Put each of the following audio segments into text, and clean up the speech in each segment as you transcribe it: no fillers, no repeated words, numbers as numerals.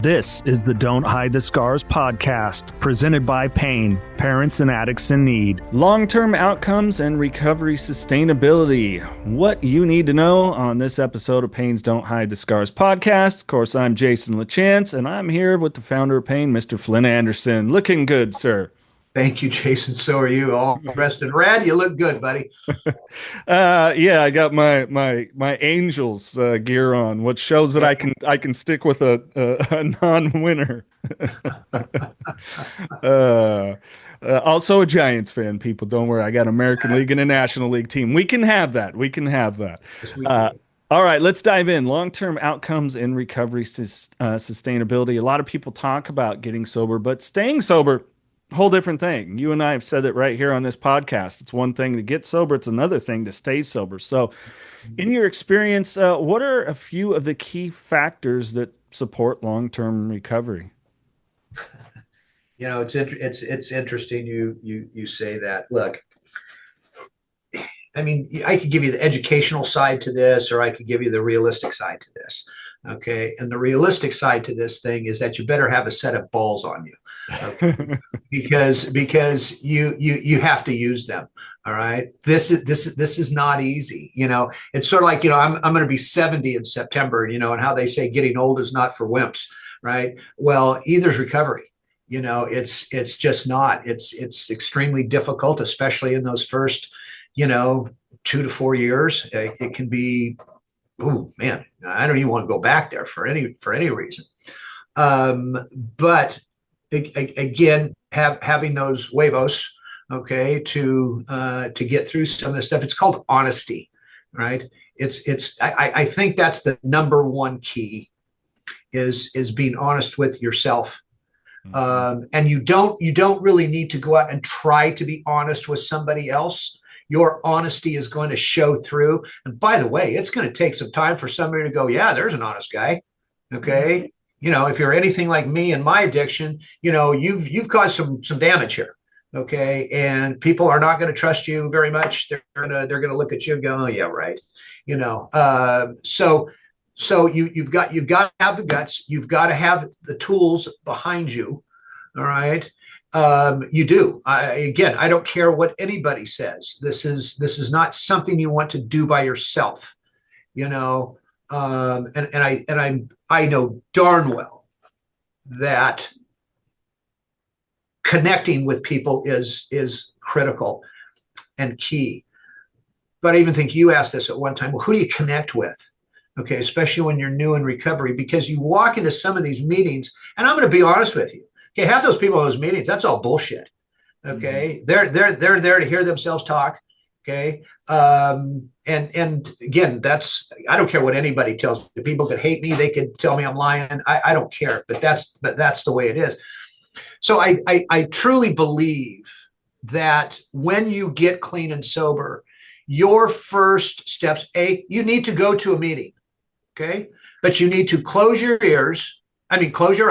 This is the Don't Hide the Scars podcast, presented by Pain, Parents and Addicts in Need. Long-term outcomes and recovery sustainability. What you need to know on this episode of Pain's Don't Hide the Scars podcast. Of course, I'm Jason LaChance, and I'm here with the founder of Pain, Mr. Flindt Anderson. Looking good, sir. Thank you, Jason. So are you, all dressed in red. You look good, buddy. Yeah, I got my Angels gear on, which shows that I can stick with a non-winner. Also a Giants fan, people. Don't worry. I got American League and a National League team. We can have that. Yes, we do. All right, let's dive in. Long-term outcomes in recovery sustainability. A lot of people talk about getting sober, but staying sober, whole different thing. You and I have said it right here on this podcast. It's one thing to get sober. It's another thing to stay sober. So in your experience, what are a few of the key factors that support long-term recovery? You know, it's interesting you say that. Look, I mean, I could give you the educational side to this, or I could give you the realistic side to this. Okay. And the realistic side to this thing is that you better have a set of balls on you. Okay. because you have to use them. All right. This is not easy. You know, it's sort of like, you know, I'm going to be 70 in September, you know, and how they say getting old is not for wimps. Right. Well, either's recovery. You know, it's just not. It's extremely difficult, especially in those first, you know, 2 to 4 years. It can be, oh man, I don't even want to go back there for any reason. But again, having those huevos, okay, to get through some of this stuff. It's called honesty, right? I think that's the number one key is being honest with yourself. And you don't really need to go out and try to be honest with somebody else. Your honesty is going to show through. And by the way, it's going to take some time for somebody to go, yeah, there's an honest guy. Okay. You know, if you're anything like me and my addiction, you know, you've caused some damage here. Okay. And people are not going to trust you very much. They're going to look at you and go, oh yeah, right. You know, so you've got to have the guts. You've got to have the tools behind you. All right. You do. Again, I don't care what anybody says. This is not something you want to do by yourself, you know. I know darn well that connecting with people is critical and key. But I even think you asked this at one time. Well, who do you connect with? Okay, especially when you're new in recovery, because you walk into some of these meetings, and I'm going to be honest with you. Okay, half those people in those meetings, that's all bullshit. Okay, they're there to hear themselves talk. Okay, and again, I don't care what anybody tells me. People could hate me, they could tell me I'm lying. I don't care, but that's the way it is. So I truly believe that when you get clean and sober, your first steps, you need to go to a meeting. Okay, but you need to close your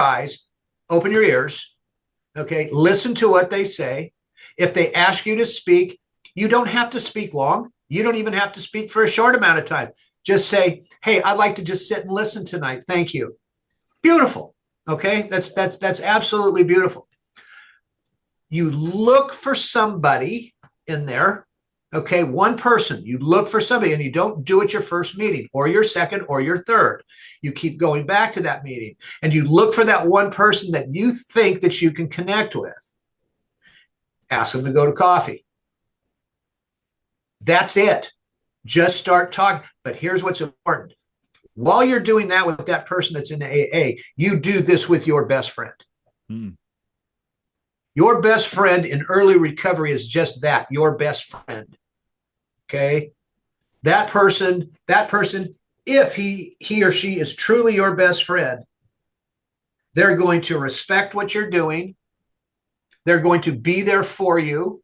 eyes. Open your ears, okay? Listen to what they say. If they ask you to speak, you don't have to speak long. You don't even have to speak for a short amount of time. Just say, hey, I'd like to just sit and listen tonight. Thank you. Beautiful, okay? That's absolutely beautiful. You look for somebody in there, okay? One person. You look for somebody, and you don't do it your first meeting or your second or your third. You keep going back to that meeting, and you look for that one person that you think that you can connect with. Ask them to go to coffee. That's it. Just start talking. But here's what's important. While you're doing that with that person that's in AA, you do this with your best friend. Your best friend in early recovery is just that, your best friend. Okay? That person, if he or she is truly your best friend, they're going to respect what you're doing. They're going to be there for you.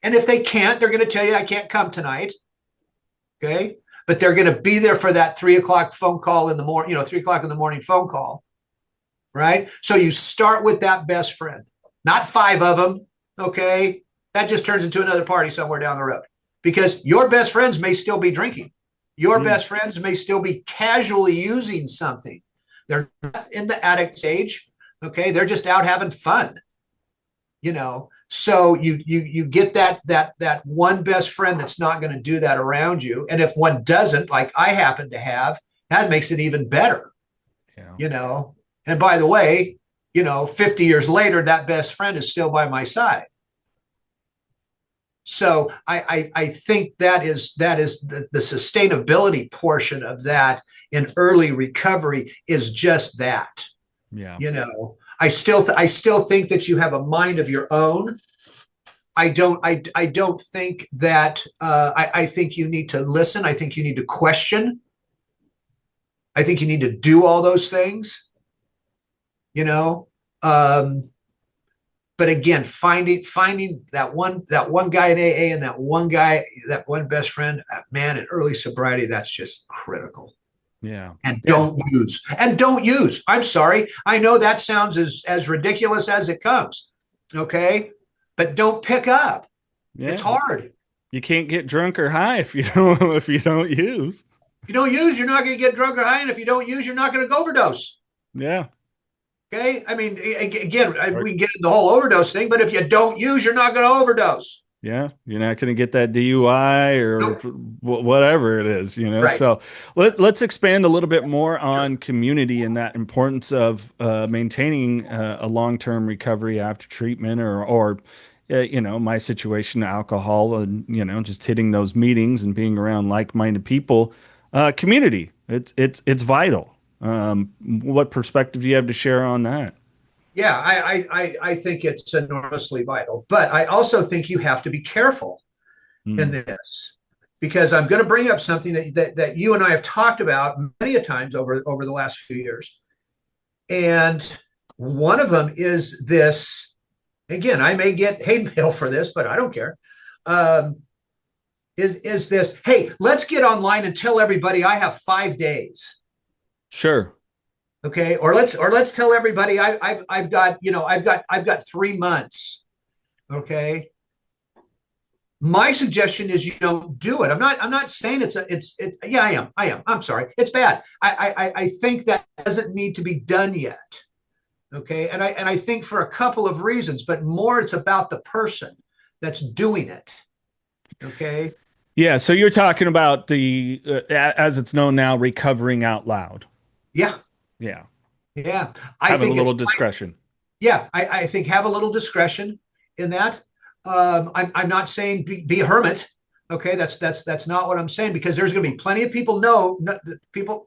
And if they can't, they're going to tell you, I can't come tonight. Okay. But they're going to be there for that 3 o'clock phone call in the morning, 3 o'clock in the morning phone call. Right. So you start with that best friend, not 5 of them. Okay. That just turns into another party somewhere down the road, because your best friends may still be drinking. Your best friends may still be casually using something. They're not in the addict stage. Okay. They're just out having fun, you know. So you get that one best friend that's not going to do that around you. And if one doesn't, like I happen to have, that makes it even better, Yeah. you know. And by the way, 50 years later, that best friend is still by my side. So I think that is the sustainability portion of that in early recovery is just that. Yeah. I still think that you have a mind of your own. I don't think that I think you need to listen. I think you need to question. I think you need to do all those things. You know, um, but again, finding that one guy in AA and that one best friend, man, in early sobriety, that's just critical. Yeah. And Yeah. don't use. I'm sorry. I know that sounds as ridiculous as it comes. Okay. But don't pick up. It's Yeah. hard. You can't get drunk or high if you don't if you don't use. If you don't use, you're not going to get drunk or high. And if you don't use, you're not going to overdose. Yeah. Okay. I mean, again, Or we can get into the whole overdose thing, but if you don't use, you're not going to overdose. yeah, you're not going to get that DUI or Nope. whatever it is, you know. Right. So let's expand a little bit more Sure. on community and that importance of maintaining a long-term recovery after treatment or my situation, alcohol, and just hitting those meetings and being around like-minded people. Community, it's vital. What perspective do you have to share on that? Yeah, I think it's enormously vital, but I also think you have to be careful in Hmm. this because I'm going to bring up something that you and I have talked about many a times over the last few years, and one of them is this. Again, I may get hate mail for this, but I don't care. Um, is this? Hey, let's get online and tell everybody I have 5 days. Sure. Okay, or let's tell everybody I've got I've got 3 months. Okay, my suggestion is you don't do it. I'm not saying it's yeah, I'm sorry, it's bad. I think that doesn't need to be done yet. Okay, and I think for a couple of reasons, but more it's about the person that's doing it. Okay. Yeah, so you're talking about as it's known now, recovering out loud. Yeah. Yeah, Yeah. I having a think little it's discretion. Yeah, I think have a little discretion in that. I'm not saying be a hermit. Okay, that's not what I'm saying because there's going to be plenty of people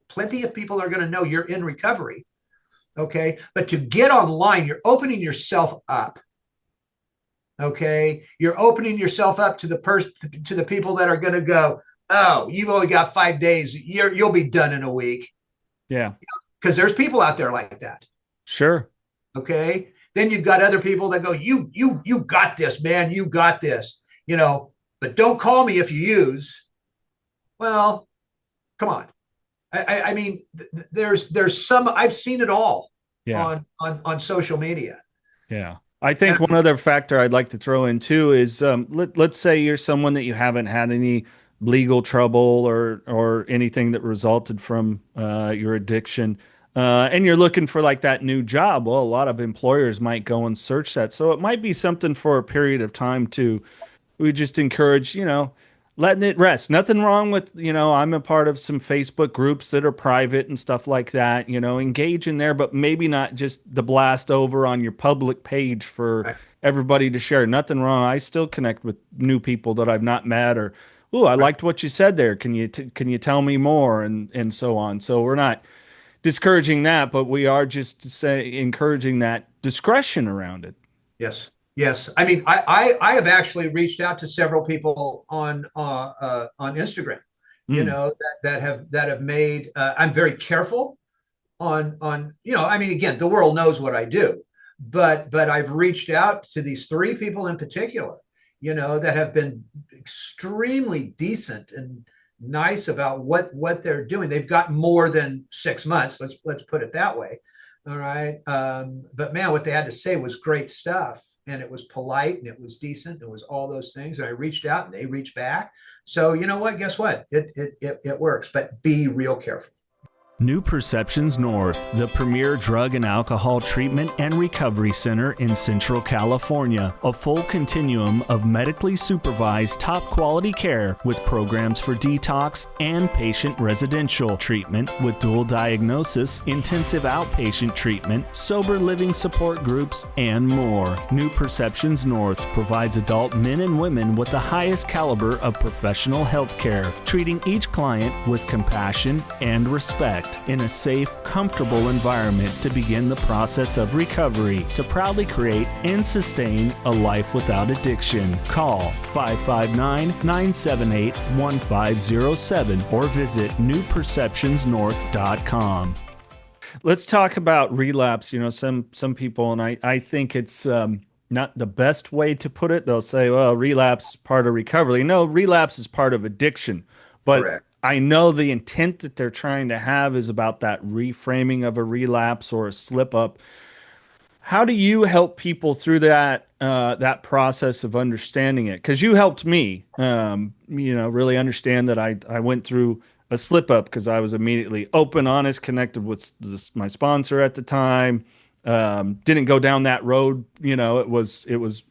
plenty of people are going to know you're in recovery. Okay, but to get online, you're opening yourself up. Okay, you're opening yourself up to the people that are going to go, oh, you've only got 5 days. You'll be done in a week Yeah, because there's people out there like that. sure. Okay. Then you've got other people that go, you got this, man. You got this, but don't call me if you use. Well, come on. I mean, there's some, I've seen it all Yeah, on social media. yeah. I And think one other factor I'd like to throw in too is let's say you're someone that you haven't had any legal trouble or anything that resulted from your addiction, and you're looking for like that new job. Well, a lot of employers might go and search that, so it might be something for a period of time to we just encourage, letting it rest. Nothing wrong with, I'm a part of some Facebook groups that are private and stuff like that, engage in there, but maybe not just the blast over on your public page for right, everybody to share. Nothing wrong. I still connect with new people that I've not met or, oh, I right. liked what you said there. Can you tell me more and so on. So we're not discouraging that, but we are just encouraging that discretion around it. Yes. Yes. I mean, I have actually reached out to several people on Instagram, Mm, that have made, I'm very careful on I mean, again, the world knows what I do, but I've reached out to these three people in particular, that have been extremely decent and nice about what they're doing. They've got more than 6 months. Let's put it that way. All right. But man, what they had to say was great stuff. And it was polite and it was decent. It was all those things. And I reached out and they reached back. So you know what? Guess what? It works. But be real careful. New Perceptions North, the premier drug and alcohol treatment and recovery center in Central California. A full continuum of medically supervised top quality care with programs for detox and patient residential treatment with dual diagnosis, intensive outpatient treatment, sober living support groups, and more. New Perceptions North provides adult men and women with the highest caliber of professional health care, treating each client with compassion and respect in a safe, comfortable environment to begin the process of recovery to proudly create and sustain a life without addiction. Call 559-978-1507 or visit newperceptionsnorth.com. Let's talk about relapse. You know, some people, and I think it's not the best way to put it. They'll say, well, relapse is part of recovery. No, relapse is part of addiction. But Correct. I know the intent that they're trying to have is about that reframing of a relapse or a slip up. How do you help people through that process of understanding it? Because you helped me, really understand that I went through a slip up because I was immediately open, honest, connected with my sponsor at the time. Didn't go down that road. You know, it was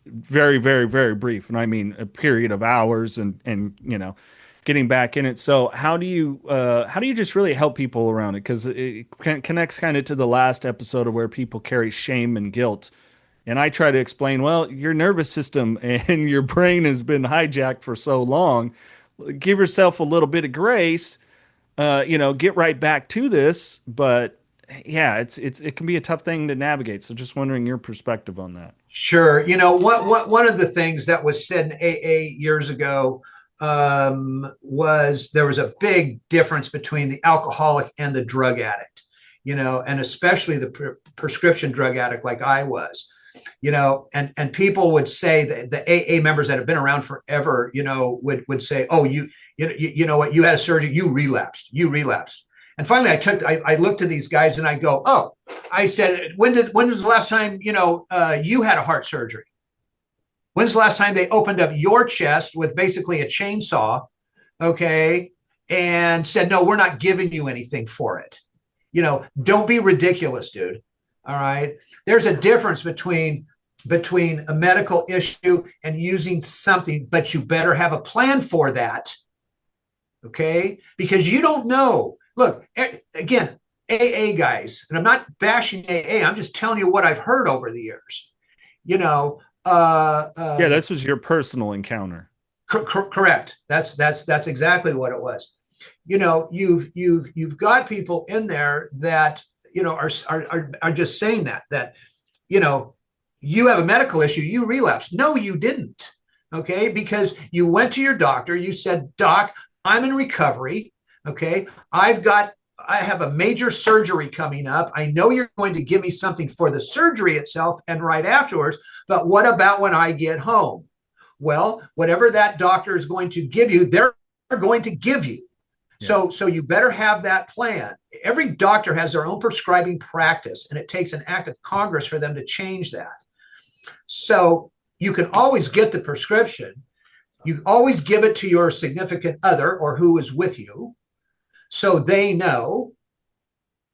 very, very, very brief, and I mean a period of hours, and getting back in it. So how do you just really help people around it? Because it connects kind of to the last episode of where people carry shame and guilt. And I try to explain, well, your nervous system and your brain has been hijacked for so long. Give yourself a little bit of grace, get right back to this. But yeah, it can be a tough thing to navigate. So just wondering your perspective on that. Sure. You know, one of the things that was said in AA years ago was there was a big difference between the alcoholic and the drug addict, and especially the prescription drug addict like I was, and people would say that the AA members that have been around forever, would say, oh, you know what, you had a surgery, you relapsed. And finally I looked at these guys and I go, oh, I said, when was the last time, you had a heart surgery? When's the last time they opened up your chest with basically a chainsaw, okay, and said, no, we're not giving you anything for it? Don't be ridiculous, dude. All right. There's a difference between a medical issue and using something, but you better have a plan for that. Okay. Because you don't know. Look, again, AA guys, and I'm not bashing AA. I'm just telling you what I've heard over the years, yeah, this was your personal encounter. Correct. That's exactly what it was. You've got people in there that are just saying that you have a medical issue, you relapsed. No, you didn't. Okay, because you went to your doctor, you said, Doc, I'm in recovery. Okay, I have a major surgery coming up. I know you're going to give me something for the surgery itself and right afterwards, but what about when I get home? Well, whatever that doctor is going to give you, they're going to give you. Yeah. So you better have that plan. Every doctor has their own prescribing practice, and it takes an act of Congress for them to change that. So you can always get the prescription. You always give it to your significant other or who is with you. So they know,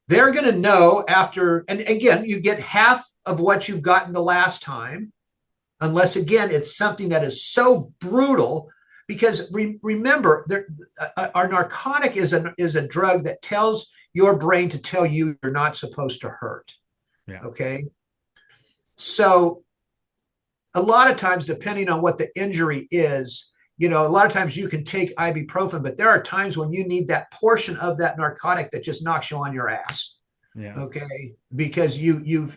they're going to know after, and again, you get half of what you've gotten the last time, unless again, it's something that is so brutal, because remember, our narcotic is a drug that tells your brain to tell you you're not supposed to hurt. Yeah. Okay. So a lot of times, depending on what the injury is, a lot of times you can take ibuprofen, but there are times when you need that portion of that narcotic that just knocks you on your ass. Yeah. Okay. Because you've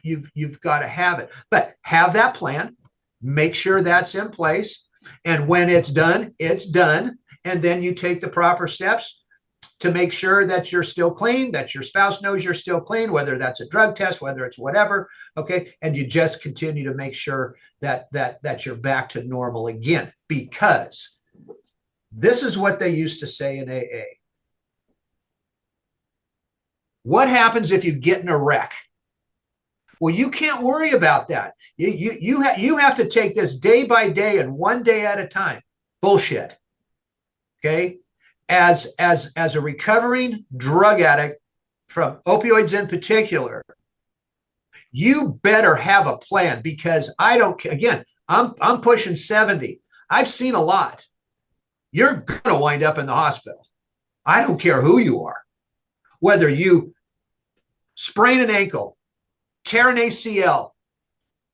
got to have it, but have that plan, make sure that's in place. And when it's done, it's done. And then you take the proper steps to make sure that you're still clean, that your spouse knows you're still clean, whether that's a drug test, whether it's whatever. Okay. And you just continue to make sure that you're back to normal again, because this is what they used to say in AA. What happens if you get in a wreck? Well, you can't worry about that. You have to take this day by day and one day at a time. Bullshit. Okay. As a recovering drug addict, from opioids in particular, you better have a plan, because I don't, again, I'm pushing 70. I've seen a lot. You're going to wind up in the hospital. I don't care who you are, whether you sprain an ankle, tear an ACL,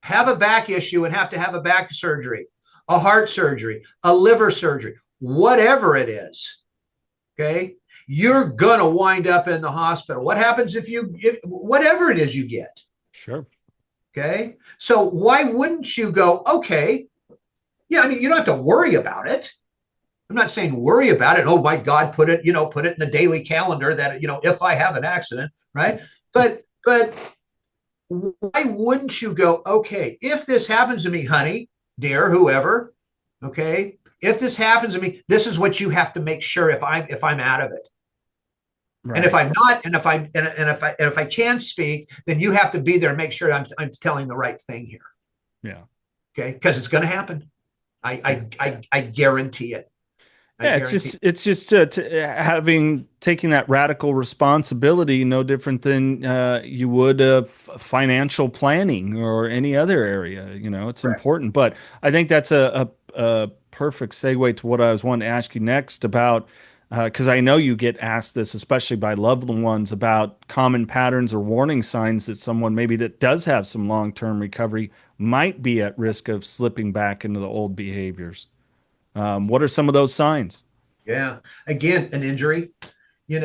have a back issue and have to have a back surgery, a heart surgery, a liver surgery, whatever it is. Okay. You're going to wind up in the hospital. What happens if whatever it is you get? Sure. Okay. So why wouldn't you go, okay, yeah, I mean, you don't have to worry about it. I'm not saying worry about it. Oh my God, put it in the daily calendar that, if I have an accident, right? But why wouldn't you go, okay, if this happens to me, honey, dear, whoever, okay, if this happens to me, this is what you have to make sure if I'm out of it. Right. And if I'm not, and if I can speak, then you have to be there and make sure I'm telling the right thing here. Yeah. Okay. Because it's going to happen. I guarantee it. Yeah, it's just taking that radical responsibility, no different than you would financial planning or any other area. It's Correct. important. But I think that's a perfect segue to what I was wanting to ask you next about, because I know you get asked this, especially by loved ones, about common patterns or warning signs that someone maybe that does have some long-term recovery might be at risk of slipping back into the old behaviors. What are some of those signs? Yeah. Again, an injury, and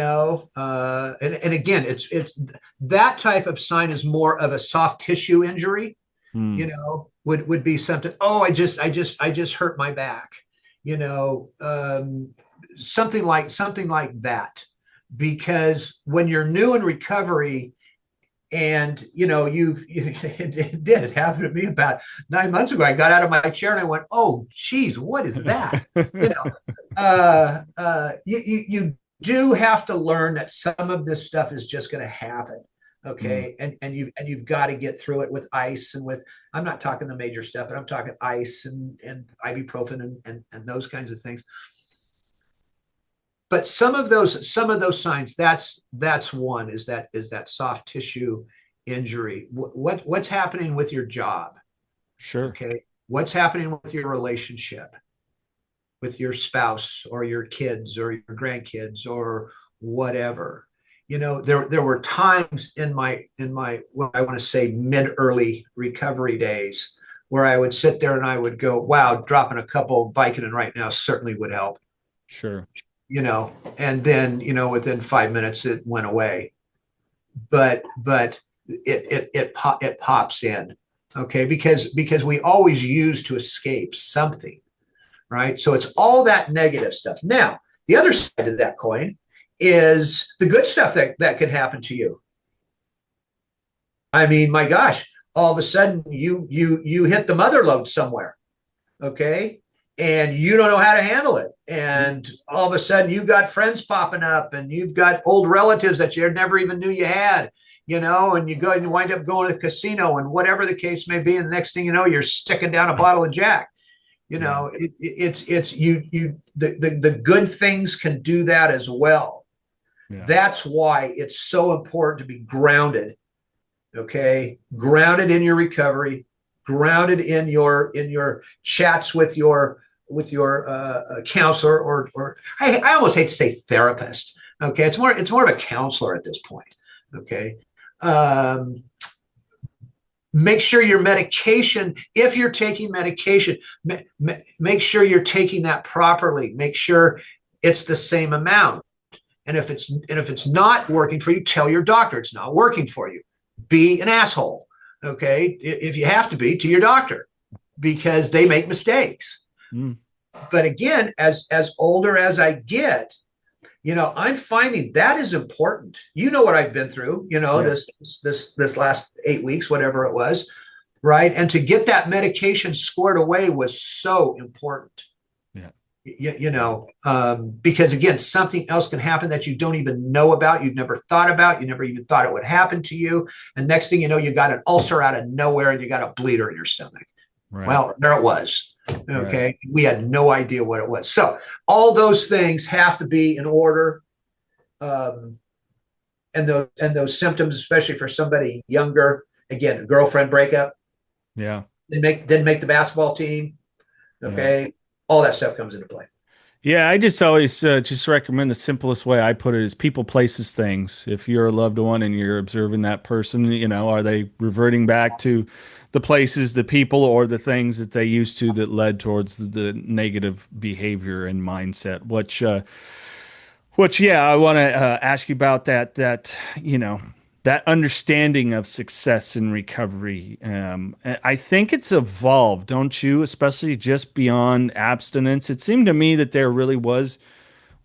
again, it's that type of sign is more of a soft tissue injury, would be something. Oh, I just hurt my back, something like that. Because when you're new in recovery, and it happened to me about 9 months ago. I got out of my chair and I went, "Oh, geez, what is that?" You do have to learn that some of this stuff is just going to happen. Okay, and you've got to get through it with ice and with. I'm not talking the major stuff, but I'm talking ice and ibuprofen and those kinds of things. But some of those signs, that's one, is that soft tissue injury. What's happening with your job? Sure. Okay. What's happening with your relationship with your spouse or your kids or your grandkids or whatever? There were times in my what I want to say mid-early recovery days where I would sit there and I would go, wow, dropping a couple Vicodin right now certainly would help. Sure. And then, within 5 minutes it went away. But it pops in. Okay. Because we always use to escape something. Right. So it's all that negative stuff. Now, the other side of that coin is the good stuff that can happen to you. I mean, my gosh, all of a sudden you hit the mother lode somewhere. Okay. And you don't know how to handle it. And all of a sudden you've got friends popping up and you've got old relatives that you never even knew you had, and you go and you wind up going to the casino and whatever the case may be. And the next thing you know, you're sticking down a bottle of Jack. It's the good things can do that as well. Yeah. That's why it's so important to be grounded. Okay. Grounded in your recovery, grounded in your chats with your counselor or I almost hate to say therapist. Okay. It's more of a counselor at this point. Okay. Make sure your medication, if you're taking medication, make sure you're taking that properly. Make sure it's the same amount. And if it's not working for you, tell your doctor it's not working for you. Be an asshole. Okay. If you have to be, to your doctor, because they make mistakes. But again, as older as I get, I'm finding that is important. What I've been through, this last 8 weeks, whatever it was, right? And to get that medication squared away was so important. Yeah. Because again, something else can happen that you don't even know about, you've never thought about, you never even thought it would happen to you. And next thing you know, you got an ulcer out of nowhere and you got a bleeder in your stomach. Right. Well, there it was. Okay. Right. We had no idea what it was. So all those things have to be in order. and those symptoms, especially for somebody younger. Again, a girlfriend breakup, Yeah. didn't make the basketball team. Yeah. Okay, all that stuff comes into play. Yeah, I just always just recommend the simplest way I put it is people, places, things. If you're a loved one and you're observing that person, are they reverting back to the places, the people, or the things that they used to that led towards the negative behavior and mindset? Yeah, I want to ask you about that understanding of success in recovery. I think it's evolved, don't you? Especially just beyond abstinence. It seemed to me that there really was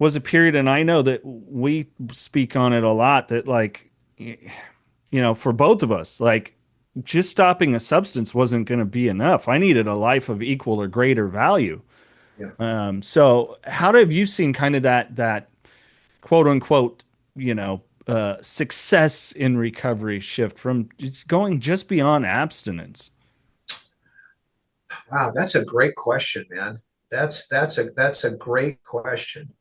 a period, and I know that we speak on it a lot, that for both of us, like just stopping a substance wasn't going to be enough. I needed a life of equal or greater value. Yeah. So how have you seen kind of that quote unquote, success in recovery shift from going just beyond abstinence? Wow, that's a great question, man. That's a great question.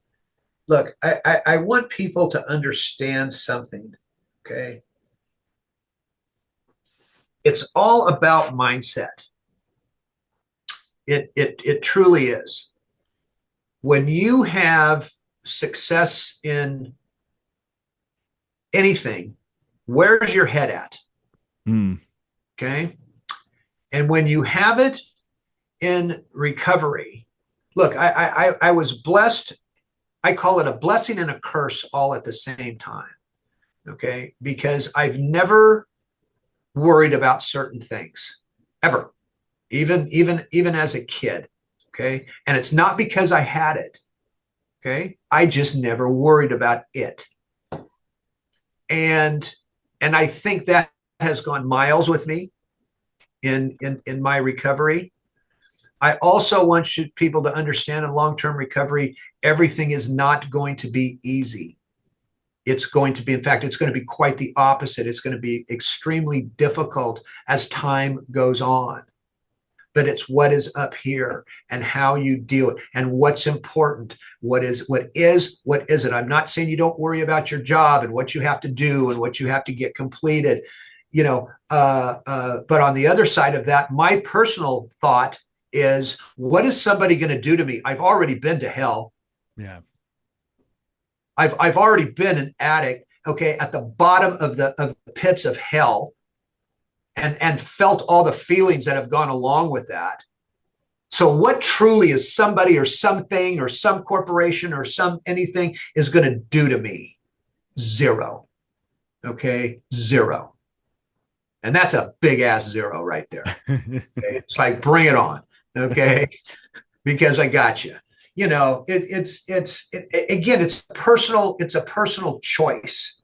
Look, I want people to understand something. Okay, it's all about mindset. It truly is. When you have success in anything, where's your head at? Hmm. Okay, and when you have it in recovery, look, I was blessed. I call it a blessing and a curse all at the same time. Okay, because I've never worried about certain things ever, even as a kid. Okay, and it's not because I had it. Okay, I just never worried about it, and and I think that has gone miles with me in my recovery. I also want people to understand in long-term recovery, everything is not going to be easy. It's going to be, in fact, it's going to be quite the opposite. It's going to be extremely difficult as time goes on. But it's what is up here and how you deal it and what's important. What isn't. I'm not saying you don't worry about your job and what you have to do and what you have to get completed, but on the other side of that, my personal thought is, what is somebody going to do to me? I've already been to hell. Yeah. I've already been an addict, okay, at the bottom of the pits of hell, and felt all the feelings that have gone along with that. So what truly is somebody or something or some corporation or some anything is going to do to me? Zero. Okay, zero. And that's a big ass zero right there. Okay? It's like, bring it on. Okay, because I got you. Again, it's a personal choice.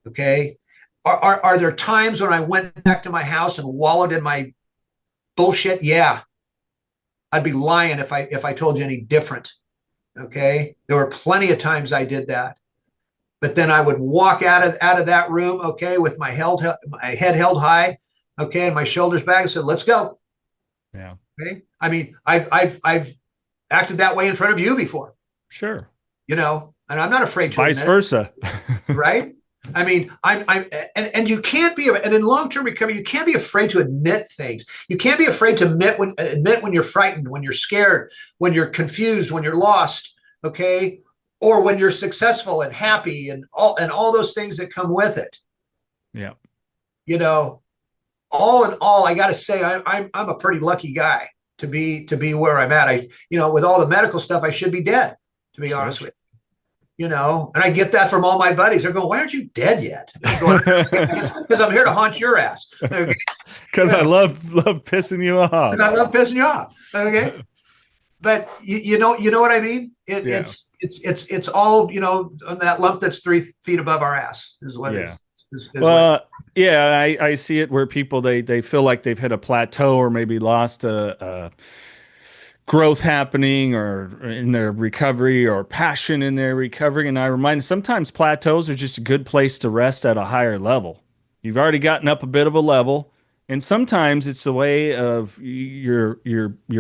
Okay, are there times when I went back to my house and wallowed in my bullshit? Yeah, I'd be lying if I told you any different. Okay, there were plenty of times I did that, but then I would walk out of that room, okay, with my head held high, okay, and my shoulders back, and said, "Let's go." Yeah. Okay, I mean, I've acted that way in front of you before, Sure. and I'm not afraid to Vice admit it, versa. right? I mean, and you can't be, and in long-term recovery, you can't be afraid to admit things. You can't be afraid to admit when you're frightened, when you're scared, when you're confused, when you're lost, okay, or when you're successful and happy, and all those things that come with it. Yeah. You know, all in all, I got to say, I'm a pretty lucky guy to be where I'm at. With all the medical stuff, I should be dead, to be Sure. honest with and I get that from all my buddies. They're going, "Why aren't you dead yet?" And I'm going, "Because I'm here to haunt your ass." Okay, Because I love pissing you because off. I love pissing you off. Okay, but you know what I mean. Yeah. It's all on that lump that's 3 feet above our ass is what Yeah. is what. Well, yeah, I see it where people they feel like they've hit a plateau or maybe lost a growth happening or in their recovery or passion in their recovery. And I remind sometimes plateaus are just a good place to rest at a higher level. You've already gotten up a bit of a level, and sometimes it's the way of your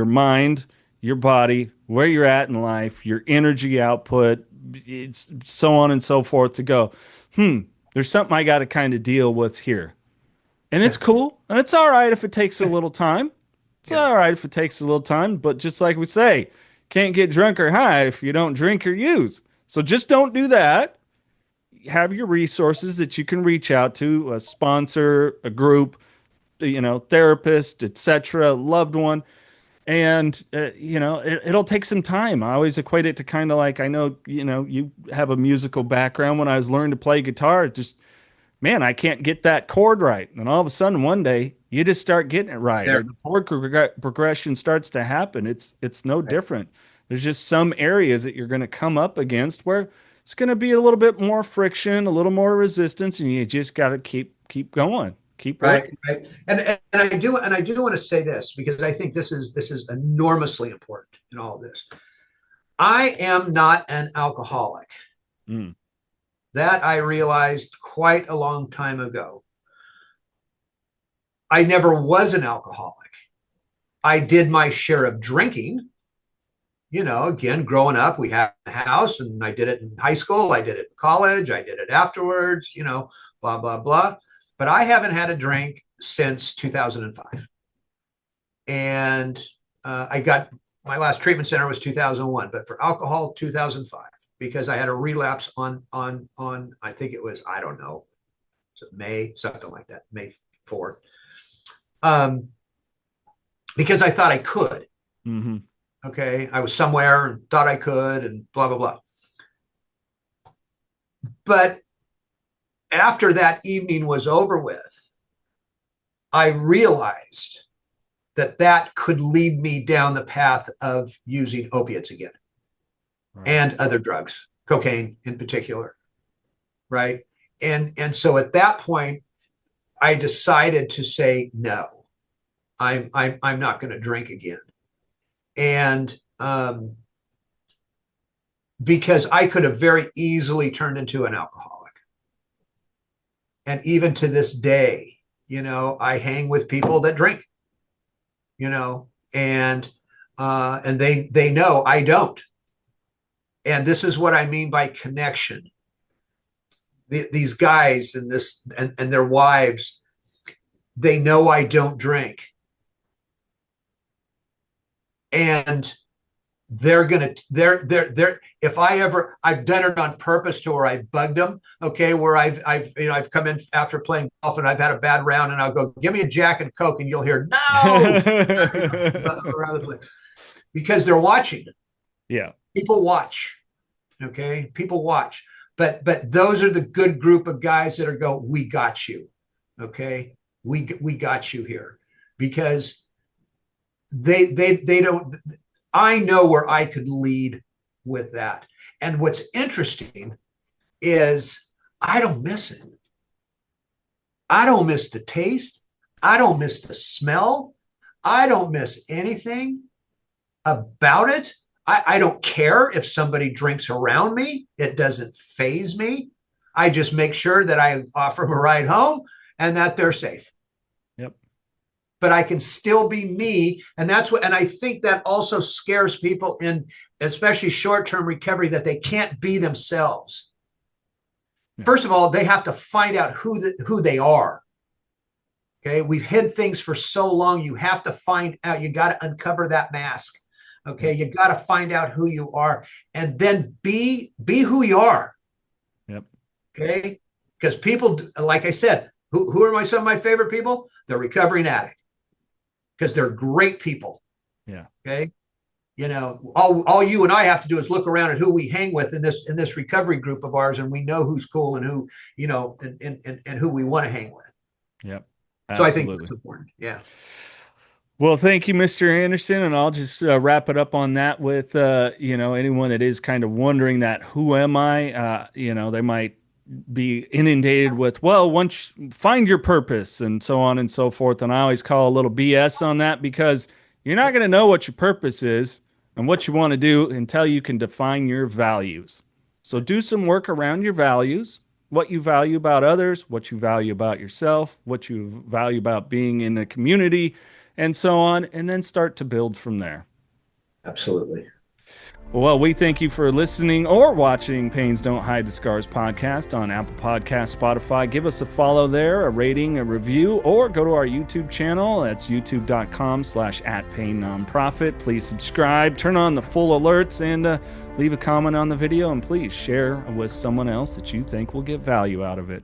mind, your body, where you're at in life, your energy output, it's so on and so forth to go, There's something I got to kind of deal with here. And it's Yeah, cool. And it's all right if it takes a little time. It's yeah, all right if it takes a little time. But just like we say, can't get drunk or high if you don't drink or use. So just don't do that. Have your resources that you can reach out to, a sponsor, a group, therapist, etc., loved one. And it'll take some time. I always equate it to kind of like, I know, you have a musical background. When I was learning to play guitar, it just, man, I can't get that chord right. And all of a sudden, one day, you just start getting it right, or there. the chord progression starts to happen. It's no Right, different. There's just some areas that you're going to come up against where it's going to be a little bit more friction, a little more resistance, and you just got to keep going, keep right, working. right. And I do want to say this because I think this is enormously important in all of this. I am not an alcoholic. Mm, That I realized quite a long time ago. I never was an alcoholic. I did my share of drinking. Again, growing up, we had a house, and I did it in high school. I did it in college. I did it afterwards, blah, blah, blah. But I haven't had a drink since 2005. And I got my last treatment center was 2001, but for alcohol, 2005, because I had a relapse on I think it was, I don't know, May, something like that, May 4th. Um, because I thought I could. hmm Okay. I was somewhere and thought I could and blah, blah, blah. But after that evening was over with, I realized that that could lead me down the path of using opiates again Right. and other drugs, cocaine in particular. Right. And so at that point, I decided to say, no, I'm not going to drink again. And because I could have very easily turned into an alcoholic. And even to this day, I hang with people that drink, and they know I don't. And this is what I mean by connection. These guys and their wives, they know I don't drink. And they're if I've done it on purpose to where I bugged them, okay, where I've come in after playing golf and I've had a bad round and I'll go, give me a Jack and Coke, and you'll hear no around the place because they're watching. Yeah. People watch, okay, people watch. But those are the good group of guys that are go, we got you, okay, we got you here, because they don't. I know where I could lead with that. And what's interesting is I don't miss it. I don't miss the taste. I don't miss the smell. I don't miss anything about it. I don't care if somebody drinks around me. It doesn't faze me. I just make sure that I offer them a ride home and that they're safe. Yep. But I can still be me. And I think that also scares people in, especially short-term recovery, that they can't be themselves. Yeah. First of all, they have to find out who they are. Okay. We've hid things for so long. You have to find out, you got to uncover that mask. Okay. Yep. You got to find out who you are and then be who you are. Yep. Okay. Because people, like I said, who are some of my favorite people? They're recovering addicts because they're great people. Yeah. Okay. All you and I have to do is look around at who we hang with in this recovery group of ours, and we know who's cool and who, and who we want to hang with. Yep. So I think Absolutely. that's important. Yeah. Well, thank you, Mr. Anderson, and I'll just wrap it up on that with anyone that is kind of wondering that who am I? They might be inundated with, well, once find your purpose and so on and so forth. And I always call a little BS on that because you're not going to know what your purpose is and what you want to do until you can define your values. So do some work around your values, what you value about others, what you value about yourself, what you value about being in the community, and so on, and then start to build from there. Absolutely. Well, we thank you for listening or watching Pains Don't Hide the Scars podcast on Apple Podcasts, Spotify. Give us a follow there, a rating, a review, or go to our YouTube channel. That's youtube.com/@painnonprofit. Please subscribe, turn on the full alerts, and leave a comment on the video. And please share with someone else that you think will get value out of it.